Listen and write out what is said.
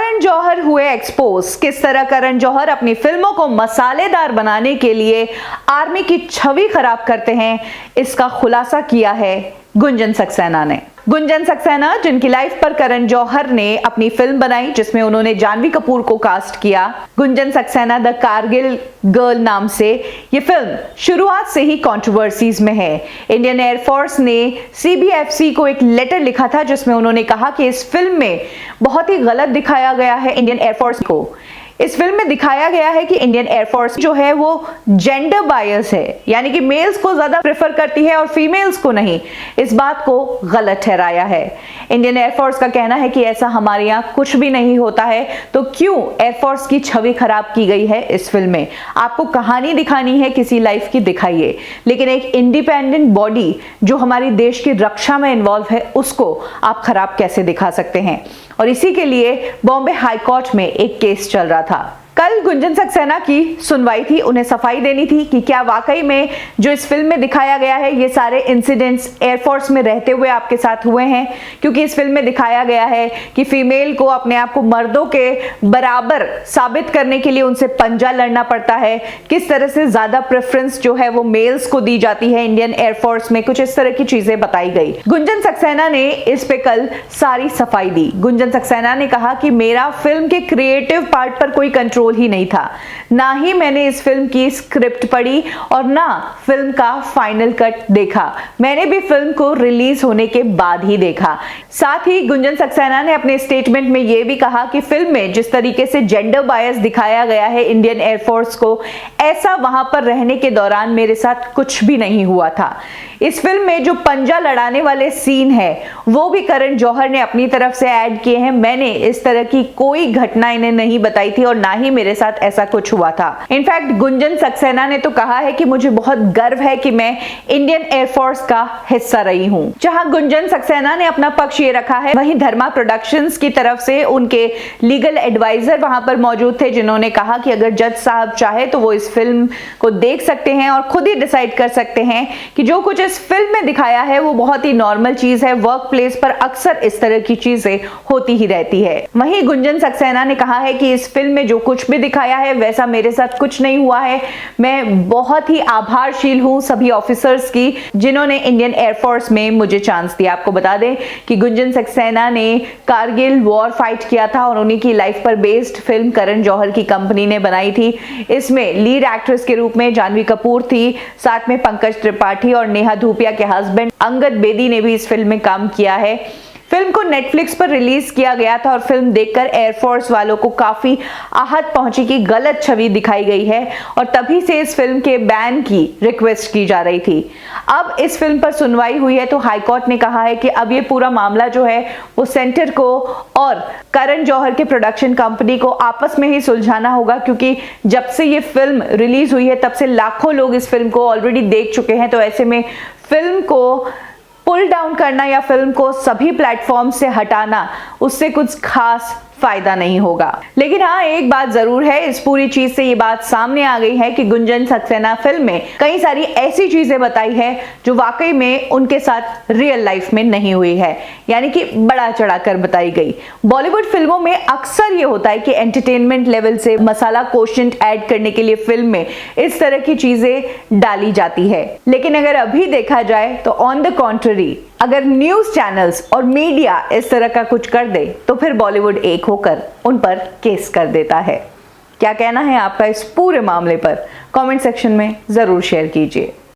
करण जौहर हुए एक्सपोज। किस तरह करण जौहर अपनी फिल्मों को मसालेदार बनाने के लिए आर्मी की छवि खराब करते हैं, इसका खुलासा किया है गुंजन सक्सेना ने। गुंजन सक्सेना, जिनकी लाइफ पर करण जौहर ने अपनी फिल्म बनाई जिसमें उन्होंने जानवी कपूर को कास्ट किया। गुंजन सक्सेना द कारगिल गर्ल नाम से ये फिल्म शुरुआत से ही कंट्रोवर्सीज में है। इंडियन एयरफोर्स ने सीबीएफसी को एक लेटर लिखा था जिसमें उन्होंने कहा कि इस फिल्म में बहुत ही गलत दिखाया गया है इंडियन एयरफोर्स को। इस फिल्म में दिखाया गया है कि इंडियन एयरफोर्स जो है वो जेंडर बायस है, यानी कि मेल्स को ज्यादा प्रेफर करती है और फीमेल्स को नहीं। इस बात को गलत ठहराया है। इंडियन एयरफोर्स का कहना है कि ऐसा हमारे यहाँ कुछ भी नहीं होता है, तो क्यों एयरफोर्स की छवि खराब की गई है इस फिल्म में। आपको कहानी दिखानी है किसी लाइफ की, दिखाइए, लेकिन एक इंडिपेंडेंट बॉडी जो हमारी देश की रक्षा में इन्वॉल्व है उसको आप खराब कैसे दिखा सकते हैं। और इसी के लिए बॉम्बे हाई कोर्ट में एक केस चल रहा था। कल गुंजन सक्सेना की सुनवाई थी, उन्हें सफाई देनी थी कि क्या वाकई में जो इस फिल्म में दिखाया गया है ये सारे इंसिडेंट्स एयरफोर्स में रहते हुए आपके साथ हुए हैं। क्योंकि इस फिल्म में दिखाया गया है कि फीमेल को अपने आप को मर्दों के बराबर साबित करने के लिए उनसे पंजा लड़ना पड़ता है। किस तरह से ज्यादा प्रेफरेंस जो है वो मेल्स को दी जाती है इंडियन एयरफोर्स में, कुछ इस तरह की चीजें बताई गई। गुंजन सक्सेना ने इस पे कल सारी सफाई दी। गुंजन सक्सेना ने कहा कि मेरा फिल्म के क्रिएटिव पार्ट पर कोई कंट्रोल ही नहीं था, ना ही मैंने इस फिल्म की स्क्रिप्ट पढ़ी और ना फिल्म का फाइनल कट देखा। मैंने भी फिल्म को रिलीज होने के बाद ही देखा। साथ ही गुंजन सक्सेना ने अपने स्टेटमेंट में यह भी कहा कि फिल्म में जिस तरीके से जेंडर बायस दिखाया गया है इंडियन एयरफोर्स को, ऐसा वहां पर रहने के दौरान मेरे साथ कुछ भी नहीं हुआ था। इस फिल्म में जो पंजा लड़ाने वाले सीन है वो भी करण जौहर ने अपनी तरफ से ऐड किए हैं। मैंने इस तरह की कोई घटना इन्हें नहीं बताई थी और ना ही मेरे साथ ऐसा कुछ हुआ था। इनफैक्ट गुंजन सक्सेना ने तो कहा है कि मुझे बहुत गर्व है कि मैं इंडियन एयरफोर्स का हिस्सा रही हूं। जहां गुंजन सक्सेना ने अपना पक्ष ये रखा है, वहीं धर्मा प्रोडक्शंस की तरफ से उनके लीगल एडवाइजर वहां पर मौजूद थे जिन्होंने कहा कि अगर जज साहब चाहे तो वो इस फिल्म को देख सकते हैं और खुद ही डिसाइड कर सकते हैं कि जो कुछ इस फिल्म में दिखाया है वो बहुत ही नॉर्मल चीज है। वर्क प्लेस पर अक्सर इस तरह की चीजें होती ही रहती है। वहीं गुंजन सक्सेना ने कहा है कि इस फिल्म में जो कुछ भी दिखाया है वैसा मेरे साथ कुछ नहीं हुआ है। मैं बहुत ही आभारशील हूं सभी ऑफिसर्स की जिन्होंने इंडियन एयरफोर्स में मुझे चांस दिया। आपको बता दें कि गुंजन सक्सेना ने कारगिल वॉर फाइट किया था और उन्हीं की लाइफ पर बेस्ड फिल्म करण जौहर की कंपनी ने बनाई थी। इसमें लीड एक्ट्रेस के रूप में जानवी कपूर थी, साथ में पंकज त्रिपाठी और नेहा धूपिया के हस्बैंड अंगद बेदी ने भी इस फिल्म में काम किया है। फिल्म को नेटफ्लिक्स पर रिलीज किया गया था और फिल्म देखकर एयरफोर्स वालों को काफी आहत पहुंची कि गलत छवि दिखाई गई है और तभी से इस फिल्म के बैन की रिक्वेस्ट की जा रही थी। अब इस फिल्म पर सुनवाई हुई है तो हाई कोर्ट ने कहा है कि अब ये पूरा मामला जो है वो सेंटर को और करण जौहर के प्रोडक्शन कंपनी को आपस में ही सुलझाना होगा, क्योंकि जब से ये फिल्म रिलीज हुई है तब से लाखों लोग इस फिल्म को ऑलरेडी देख चुके हैं। तो ऐसे में फिल्म को पुल डाउन करना या फिल्म को सभी प्लेटफॉर्म से हटाना, उससे कुछ खास फायदा नहीं होगा। लेकिन हाँ, एक बात जरूर है, इस पूरी चीज से ये बात सामने आ गई है कि गुंजन सक्सेना फिल्म में कई सारी ऐसी चीजें बताई है जो वाकई में उनके साथ रियल लाइफ में नहीं हुई है, यानी कि बड़ा चढ़ाकर बताई गई। बॉलीवुड फिल्मों में अक्सर ये होता है कि एंटरटेनमेंट लेवल से मसाला कोशेंट ऐड करने के लिए फिल्म में इस तरह की चीजें डाली जाती है। लेकिन अगर अभी देखा जाए तो ऑन द कॉन्ट्ररी, अगर न्यूज चैनल्स और मीडिया इस तरह का कुछ कर दे तो फिर बॉलीवुड एक होकर उन पर केस कर देता है। क्या कहना है आपका इस पूरे मामले पर? कमेंट सेक्शन में जरूर शेयर कीजिए।